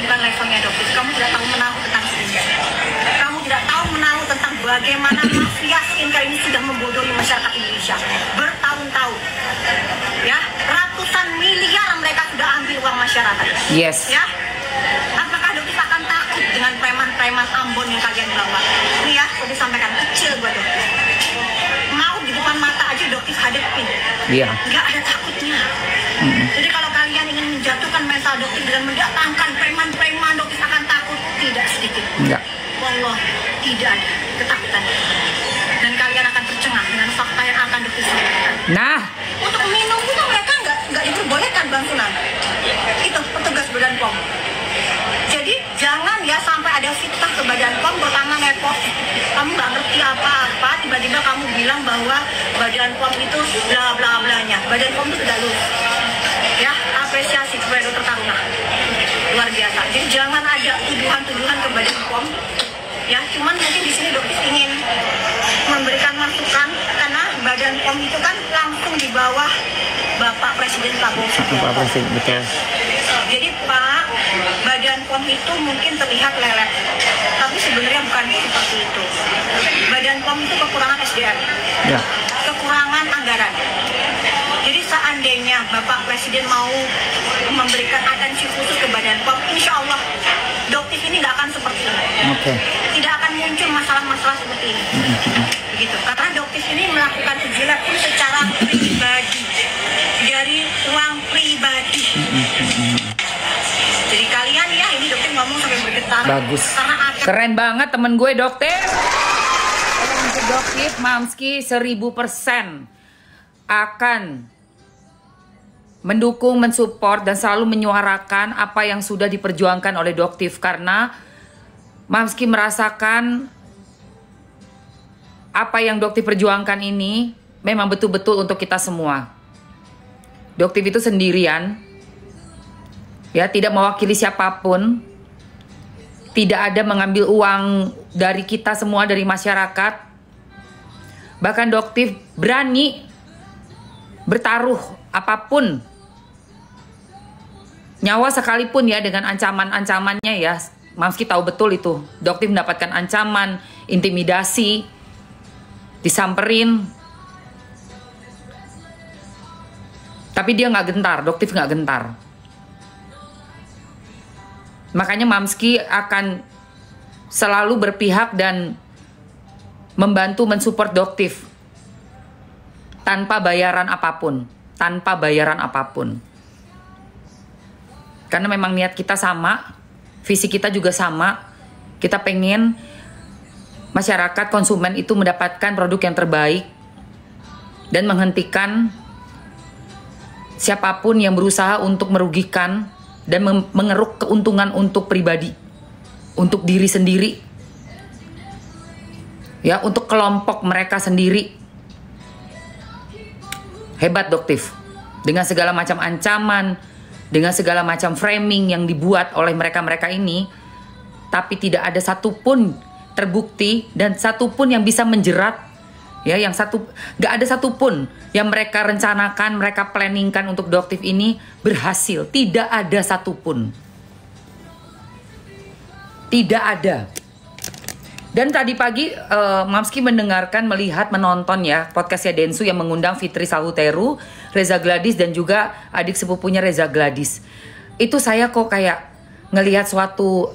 bukan levelnya dokter. Kamu tidak tahu menahu tentang skincare. Kamu tidak tahu menahu tentang bagaimana mafia skincare ini sudah membodohi masyarakat Indonesia bertahun-tahun. Ya, ratusan miliar mereka sudah ambil uang masyarakat. Yes. Ya. Apakah dokter akan takut dengan preman-preman Ambon yang kalian bawa? Ini ya, udah sampaikan kecil buat dokter. Mau di depan mata aja dokter hadapin. Iya. Nggak ada takutnya. Jadi kalau kalian ingin menjatuhkan mental dokter dengan mendatangkan preman-preman, dokter akan takut tidak sedikit. Enggak. Wallah, tidak ada ketakutan. Dan kalian akan tercengang dengan fakta yang akan dokter sampaikan. Nah, Untuk minum pun mereka nggak diperbolehkan Bang Sunan. Itu petugas Badan POM. Jadi jangan ya sampai ada fitnah ke Badan POM, pertama ngepost. Kamu nggak ngerti apa-apa, tiba-tiba kamu bilang bahwa Badan POM itu bla bla blanya. Badan POM itu tidak lulus. Ya, apresiasi kepada Dokter Taruna. Luar biasa. Jadi jangan ada tuduhan-tuduhan ke Badan POM. Ya, cuman mungkin di sini dokter ingin memberikan masukan karena Badan POM itu kan langsung di bawah Bapak Presiden Prabowo Subianto. Pak Presiden, betul. Jadi Pak, Badan POM itu mungkin terlihat lelet, tapi sebenarnya bukan seperti itu. Badan POM itu kekurangan SDM, Ya. kekurangan anggaran. Jadi seandainya Bapak Presiden mau memberikan atensi khusus ke Badan POM, insya Allah dokter ini nggak akan seperti ini. Oke. Tidak akan muncul masalah-masalah seperti ini. Begitu. Karena dokter ini melakukan uji lab pun secara pribadi, dari uang pribadi. Jadi kalian ya, ini dokter ngomong sampai bergetar. Bagus. Karena akan Keren banget temen gue dokter. Untuk dokter Mamski 1000% akan mendukung, mensupport dan selalu menyuarakan apa yang sudah diperjuangkan oleh Doktif, karena Mamski merasakan apa yang Doktif perjuangkan ini memang betul-betul untuk kita semua. Doktif itu sendirian, ya, tidak mewakili siapapun, tidak ada mengambil uang dari kita semua, dari masyarakat. Bahkan Doktif berani bertaruh apapun, nyawa sekalipun ya, dengan ancaman-ancamannya ya. Mamski tahu betul itu. Doktif mendapatkan ancaman, intimidasi, disamperin. Tapi dia nggak gentar, Doktif nggak gentar. Makanya Mamski akan selalu berpihak dan membantu mensupport Doktif tanpa bayaran apapun, tanpa bayaran apapun. Karena memang niat kita sama, visi kita juga sama. Kita pengen masyarakat, konsumen itu mendapatkan produk yang terbaik dan menghentikan siapapun yang berusaha untuk merugikan dan mengeruk keuntungan untuk pribadi, untuk diri sendiri, ya, untuk kelompok mereka sendiri. Hebat Doktif, dengan segala macam ancaman, dengan segala macam framing yang dibuat oleh mereka-mereka ini, tapi tidak ada satupun terbukti dan satupun yang bisa menjerat, ya, gak ada satupun yang mereka rencanakan, mereka planningkan untuk Doktif ini berhasil. Tidak ada satupun, tidak ada. Dan tadi pagi Mamski mendengarkan, melihat, menonton ya podcastnya Densu yang mengundang Fitri Sahuteru, Reza Gladys dan juga adik sepupunya Reza Gladys. Itu saya kok kayak ngelihat suatu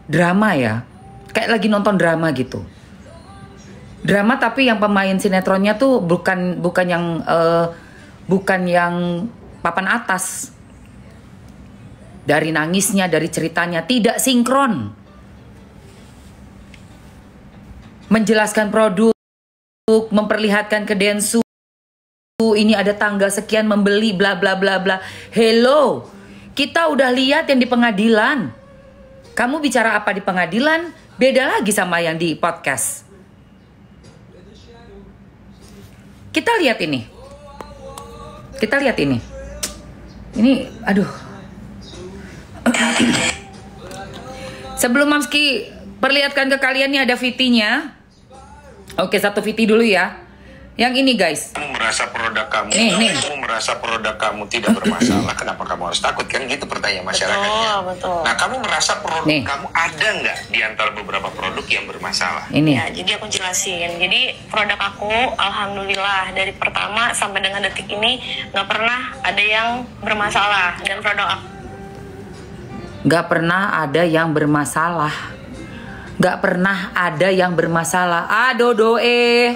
drama ya, kayak lagi nonton drama gitu. Drama tapi yang pemain sinetronnya tuh bukan yang papan atas. Dari nangisnya, dari ceritanya tidak sinkron. Menjelaskan produk, memperlihatkan ke Densu, ini ada tanggal sekian membeli bla bla bla bla. Hello, kita udah lihat yang di pengadilan. Kamu bicara apa di pengadilan beda lagi sama yang di podcast. Kita lihat ini. Kita lihat ini. Ini aduh. Sebelum Mamski perlihatkan ke kalian, nih ada VT-nya. Oke, satu VT dulu ya. Yang ini guys. Kamu merasa produk kamu, Nih. kamu merasa produk kamu tidak bermasalah, kenapa kamu harus takut? Kan gitu pertanyaan masyarakatnya. Betul. Nah, kamu merasa produk Nih. kamu ada nggak di antara beberapa produk yang bermasalah? Ini. Ya, jadi aku jelasin. Jadi produk aku, alhamdulillah dari pertama sampai dengan detik ini nggak pernah ada yang bermasalah, dan produk aku Gak pernah ada yang bermasalah. Gak pernah ada yang bermasalah. Aduh doe.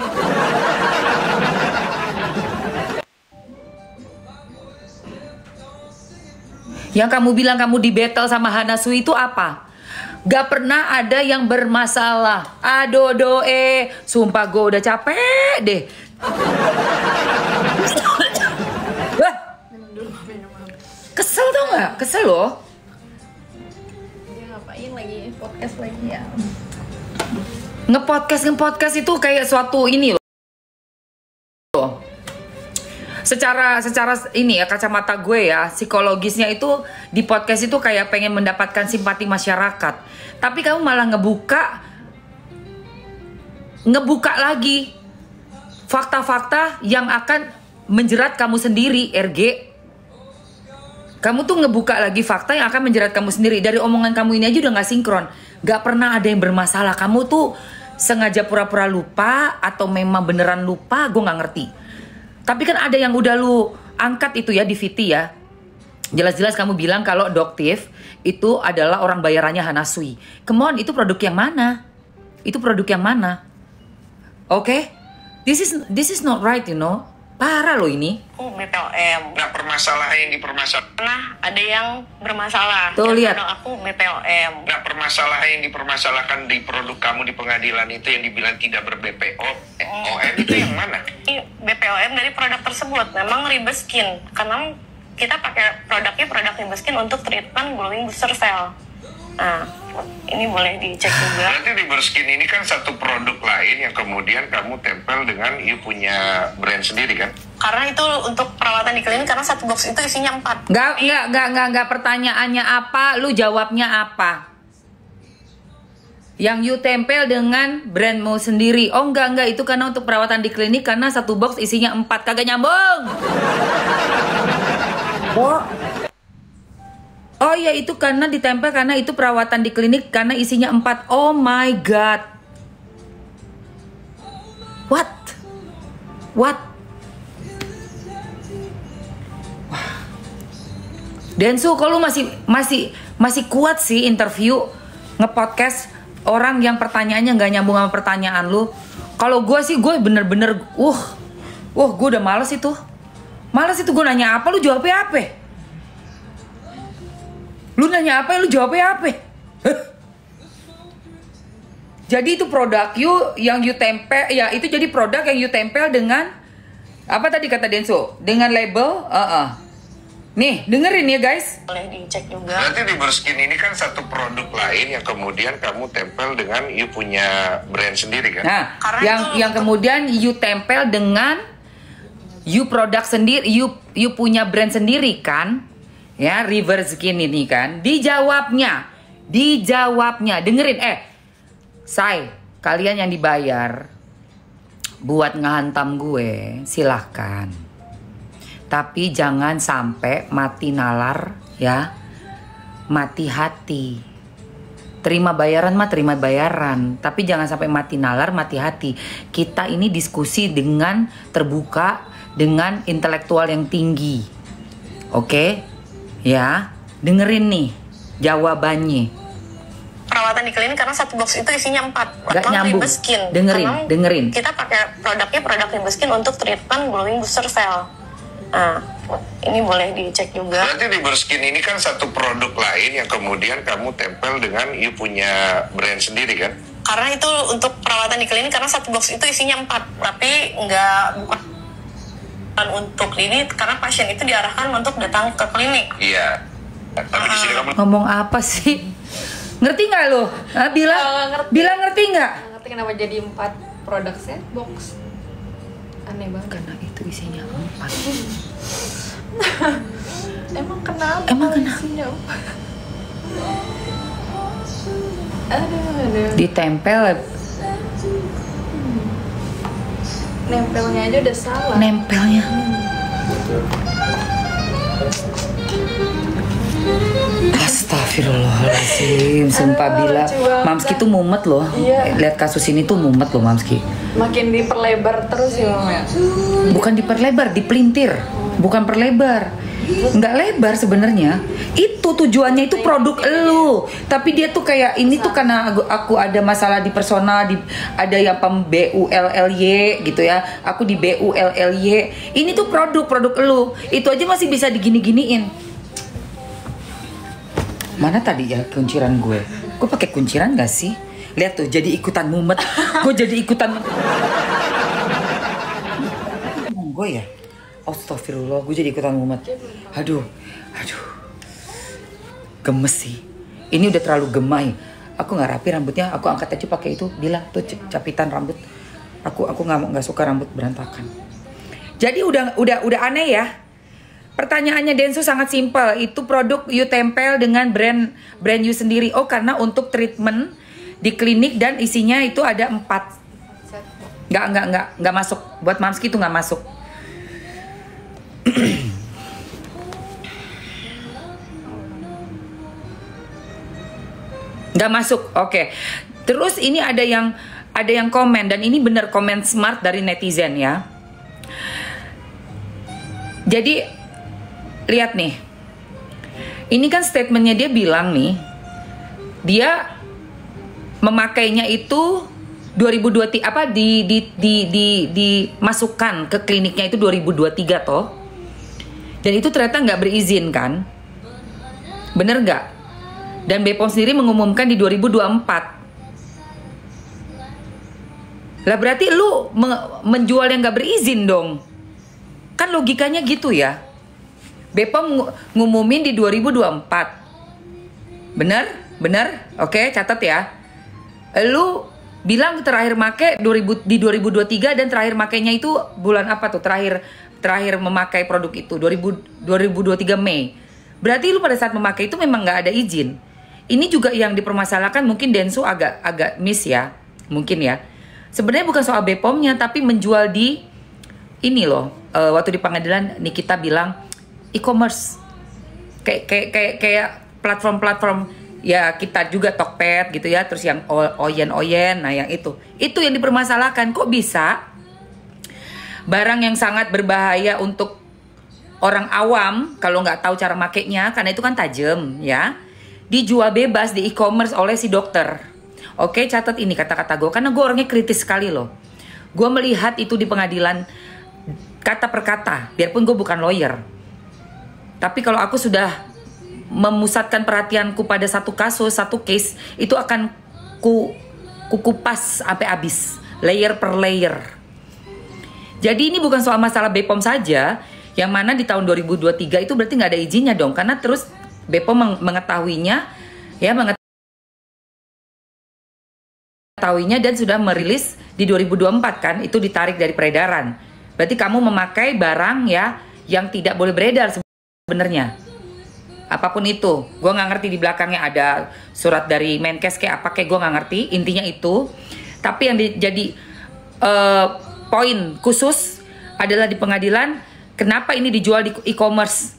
Yang kamu bilang kamu di battle sama Hanasui itu apa? Gak pernah ada yang bermasalah. Aduh doe. Sumpah gue udah capek deh. Wah. Kesel tau gak? Kesel loh. Dia ngapain lagi podcast lagi ya? Ngepodcast itu kayak suatu ini loh. Secara ini ya, kacamata gue ya, psikologisnya itu di podcast itu kayak pengen mendapatkan simpati masyarakat. Tapi kamu malah ngebuka lagi fakta-fakta yang akan menjerat kamu sendiri, RG. Kamu tuh ngebuka lagi fakta yang akan menjerat kamu sendiri. Dari omongan kamu ini aja udah gak sinkron. Gak pernah ada yang bermasalah. Kamu tuh sengaja pura-pura lupa atau memang beneran lupa, gue gak ngerti. Tapi kan ada yang udah lu angkat itu ya di VT ya. Jelas-jelas kamu bilang kalau Doktif itu adalah orang bayarannya Hanasui. Come on, itu produk yang mana? Itu produk yang mana? Oke? This is not right, you know. Parah loh ini. BPOM. Nah, permasalahan yang dipermasalahkan. Pernah ada yang bermasalah. Tuh, dan lihat. produk aku BPOM. Nah, permasalahan yang dipermasalahkan di produk kamu di pengadilan itu yang dibilang tidak ber-BPOM itu yang mana? Ini BPOM dari produk tersebut memang Ribeskin, karena kita pakai produk Ribeskin untuk treatment glowing booster cell. Nah, ini boleh dicek juga. Berarti Ribeskin ini kan satu produk lain yang kemudian kamu tempel dengan you punya brand sendiri kan? Karena itu untuk perawatan di klinik, karena satu box itu isinya 4. Nggak. Pertanyaannya apa? Lu jawabnya apa? Yang you tempel dengan brandmu sendiri. Oh enggak. Itu karena untuk perawatan di klinik, karena satu box isinya 4. Kagak nyambung. Oh iya, itu karena ditempel karena itu perawatan di klinik karena isinya 4. Oh my god. What? Wah. Densu, kok lu masih kuat sih interview ngepodcast orang yang pertanyaannya nggak nyambung sama pertanyaan lu? Kalau gue sih gue bener-bener gue udah males itu gue nanya apa lu jawabnya apa? Lu nanya apa lu jawabnya apa? Jadi itu produk yang you tempel ya, itu jadi produk yang you tempel dengan apa tadi kata Denso? Dengan label Nih, dengerin ya guys. Boleh dicek juga. Berarti Ribeskin ini kan satu produk lain yang kemudian kamu tempel dengan you punya brand sendiri kan? Nah, Karena yang kemudian you tempel dengan you produk sendiri, you punya brand sendiri kan? Ya, Ribeskin ini kan. Dijawabnya, dengerin. Say, kalian yang dibayar buat ngehantam gue, silahkan. Tapi jangan sampai mati nalar ya, mati hati. Terima bayaran mah terima bayaran, tapi jangan sampai mati nalar, mati hati. Kita ini diskusi dengan terbuka, dengan intelektual yang tinggi. Oke? Ya, dengerin nih jawabannya. Perawatan di klinik karena satu box itu isinya 4. Gak nyambung. Ribeskin. Dengerin. Kita pakai produk Ribeskin untuk treatment glowing booster cell. Nah, ini boleh dicek juga. Berarti Ribeskin ini kan satu produk lain yang kemudian kamu tempel dengan you punya brand sendiri kan? Karena itu untuk perawatan di klinik, karena satu box itu isinya 4. Tapi bukan untuk klinik, karena pasien itu diarahkan untuk datang ke klinik. Iya. Tapi di sini kamu Ngomong apa sih? Ngerti nggak lo? Bilang ngerti nggak? Ngerti kenapa jadi 4 produk set box? Aneh banget. Karena itu isinya 4. Emang kenapa? Isinya 4? Aduh. Ditempel Nempelnya aja udah salah. Nempelnya. Astagfirullahaladzim, sumpah bila lucu banget. Mamski tuh mumet loh. Iya. Lihat kasus ini tuh mumet loh Mamski. Makin diperlebar terus ya Mama ya. Bukan diperlebar, dipelintir. Bukan perlebar. Nggak lebar sebenarnya. Itu tujuannya itu produk elu. Tapi dia tuh kayak ini tuh karena aku ada masalah di persona, ada yang BULLY gitu ya. Aku di BULLY. Ini tuh produk elu. Itu aja masih bisa digini-giniin. Mana tadi ya kunciran gue? Gue pakai kunciran gak sih? Lihat tuh, jadi ikutan mumet. Gue jadi ikutan. Gue ya. Astagfirullah, gue jadi ikutan mumet. Aduh. Gemes sih. Ini udah terlalu gemai. Aku nggak rapi rambutnya. Aku angkat aja pakai itu. Bilang tuh capitan rambut. Aku nggak suka rambut berantakan. Jadi udah aneh ya. Pertanyaannya Densu sangat simpel. Itu produk you tempel dengan brand you sendiri. Oh, karena untuk treatment di klinik dan isinya itu ada 4. Nggak masuk. Buat Mamski itu nggak masuk. Nggak masuk. Oke. Terus ini ada yang komen dan ini bener komen smart dari netizen ya. Jadi lihat nih. Ini kan statementnya dia bilang nih, dia memakainya itu 2023 apa dimasukkan ke kliniknya itu 2023 toh. Dan itu ternyata nggak berizin kan? Bener nggak? Dan BPOM sendiri mengumumkan di 2024. Lah berarti lu menjual yang nggak berizin dong? Kan logikanya gitu ya. BPOM ngumumin di 2024. Bener? Oke, catat ya. Lu bilang terakhir make di 2023 dan terakhir makainya itu bulan apa tuh? Terakhir memakai produk itu 2023 Mei. Berarti lu pada saat memakai itu memang nggak ada izin. Ini juga yang dipermasalahkan mungkin Densu agak miss ya, mungkin ya. Sebenarnya bukan soal BPOM-nya tapi menjual di ini loh. Waktu di pengadilan Nikita bilang e-commerce. Kayak platform-platform ya kita juga Tokped gitu ya, terus yang Oyen, nah yang itu yang dipermasalahkan. Kok bisa barang yang sangat berbahaya untuk orang awam kalau nggak tahu cara makainya, karena itu kan tajam ya, dijual bebas di e-commerce oleh si dokter. Oke, catat ini kata-kata gue karena gue orangnya kritis sekali loh. Gue melihat itu di pengadilan kata per kata, biarpun gue bukan lawyer. Tapi kalau aku sudah memusatkan perhatianku pada satu kasus, satu case, itu akan kupas sampai habis, layer per layer. Jadi ini bukan soal masalah BPOM saja, yang mana di tahun 2023 itu berarti nggak ada izinnya dong, karena terus BPOM mengetahuinya dan sudah merilis di 2024 kan, itu ditarik dari peredaran. Berarti kamu memakai barang ya yang tidak boleh beredar sebenarnya. Apapun itu, gue nggak ngerti di belakangnya ada surat dari Menkes kayak apa kayak gue nggak ngerti. Intinya itu, tapi yang jadi poin khusus adalah di pengadilan, kenapa ini dijual di e-commerce?